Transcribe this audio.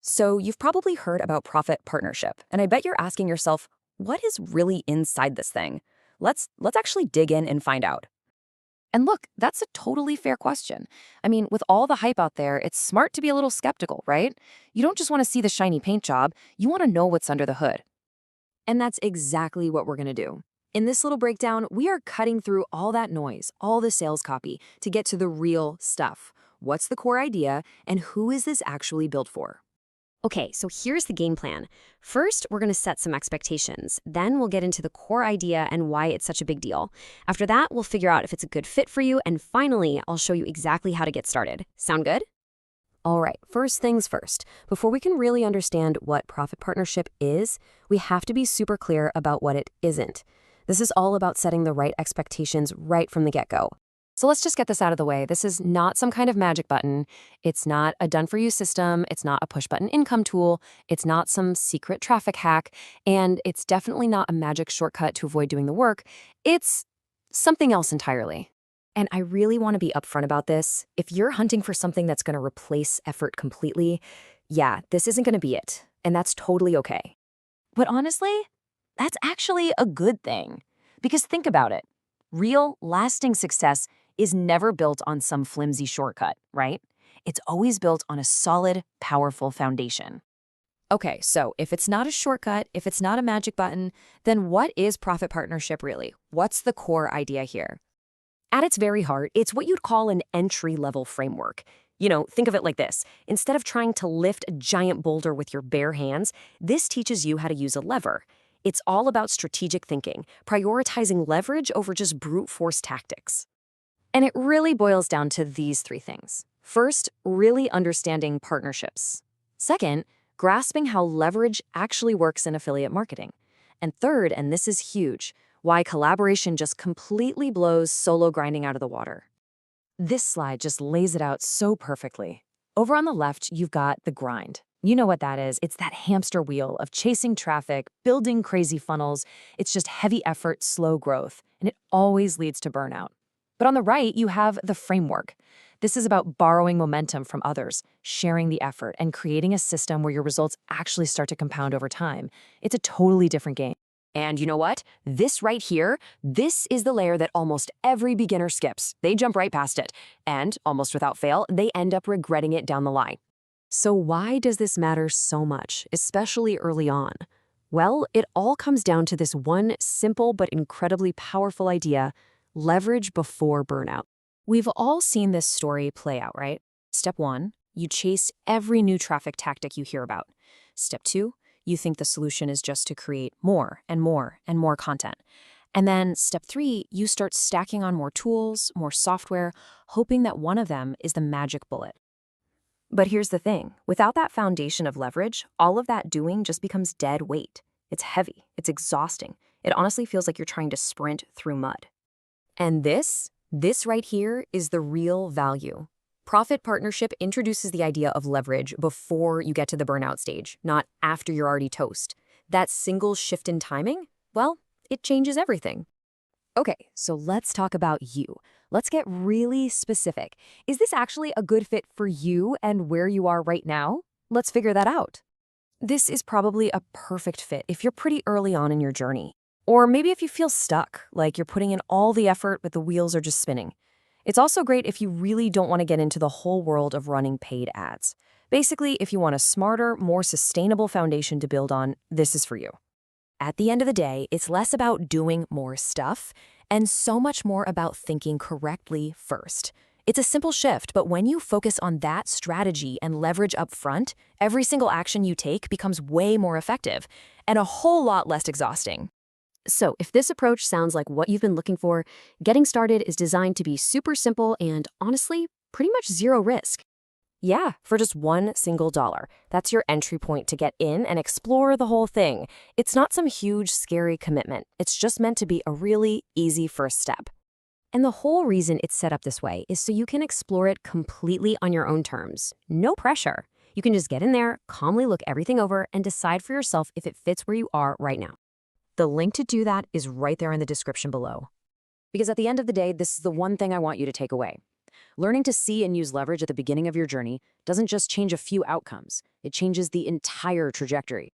So you've probably heard about profit partnership, and I bet you're asking yourself, what is really inside this thing? Let's actually dig in and find out. And look, that's a totally fair question. I mean, with all the hype out there, it's smart to be a little skeptical, right? You don't just want to see the shiny paint job, you want to know what's under the hood. And that's exactly what we're going to do. In this little breakdown, we are cutting through all that noise, all the sales copy, to get to the real stuff. What's the core idea, and who is this actually built for? Okay, so here's the game plan. First, we're going to set some expectations. Then we'll get into the core idea and why it's such a big deal. After that, we'll figure out if it's a good fit for you. And finally, I'll show you exactly how to get started. Sound good? All right, first things first. Before we can really understand what profit partnership is, we have to be super clear about what it isn't. This is all about setting the right expectations right from the get-go. So let's just get this out of the way. This is not some kind of magic button. It's not a done-for-you system. It's not a push-button income tool. It's not some secret traffic hack. And it's definitely not a magic shortcut to avoid doing the work. It's something else entirely. And I really want to be upfront about this. If you're hunting for something that's going to replace effort completely, yeah, this isn't going to be it. And that's totally okay. But honestly, that's actually a good thing. Because think about it. Real, lasting success is never built on some flimsy shortcut, right? It's always built on a solid, powerful foundation. Okay, so if it's not a shortcut, if it's not a magic button, then what is profit partnership really? What's the core idea here? At its very heart, it's what you'd call an entry-level framework. Think of it like this. Instead of trying to lift a giant boulder with your bare hands, this teaches you how to use a lever. It's all about strategic thinking, prioritizing leverage over just brute force tactics. And it really boils down to these three things. First, really understanding partnerships. Second, grasping how leverage actually works in affiliate marketing. And third, and this is huge, why collaboration just completely blows solo grinding out of the water. This slide just lays it out so perfectly. Over on the left, you've got the grind. You know what that is. It's that hamster wheel of chasing traffic, building crazy funnels. It's just heavy effort, slow growth, and it always leads to burnout. But on the right, you have the framework. This is about borrowing momentum from others, sharing the effort, and creating a system where your results actually start to compound over time. It's a totally different game. And you know what? This right here, this is the layer that almost every beginner skips. They jump right past it. And, almost without fail, they end up regretting it down the line. So why does this matter so much, especially early on? Well, it all comes down to this one simple but incredibly powerful idea: leverage before burnout. We've all seen this story play out, right? Step 1, you chase every new traffic tactic you hear about. Step 2, you think the solution is just to create more and more and more content. And then step 3, you start stacking on more tools, more software, hoping that one of them is the magic bullet. But here's the thing. Without that foundation of leverage, all of that doing just becomes dead weight. It's heavy. It's exhausting. It honestly feels like you're trying to sprint through mud. And this right here is the real value. Profit partnership introduces the idea of leverage before you get to the burnout stage, not after you're already toast. That single shift in timing, well, it changes everything. Okay, so let's talk about you. Let's get really specific. Is this actually a good fit for you and where you are right now? Let's figure that out. This is probably a perfect fit if you're pretty early on in your journey. Or maybe if you feel stuck, like you're putting in all the effort but the wheels are just spinning. It's also great if you really don't want to get into the whole world of running paid ads. Basically, if you want a smarter, more sustainable foundation to build on, this is for you. At the end of the day, it's less about doing more stuff and so much more about thinking correctly first. It's a simple shift, but when you focus on that strategy and leverage up front, every single action you take becomes way more effective and a whole lot less exhausting. So if this approach sounds like what you've been looking for, getting started is designed to be super simple and, honestly, pretty much zero risk. Yeah, for just $1 single. That's your entry point to get in and explore the whole thing. It's not some huge, scary commitment. It's just meant to be a really easy first step. And the whole reason it's set up this way is so you can explore it completely on your own terms. No pressure. You can just get in there, calmly look everything over, and decide for yourself if it fits where you are right now. The link to do that is right there in the description below. Because at the end of the day, this is the one thing I want you to take away. Learning to see and use leverage at the beginning of your journey doesn't just change a few outcomes, it changes the entire trajectory.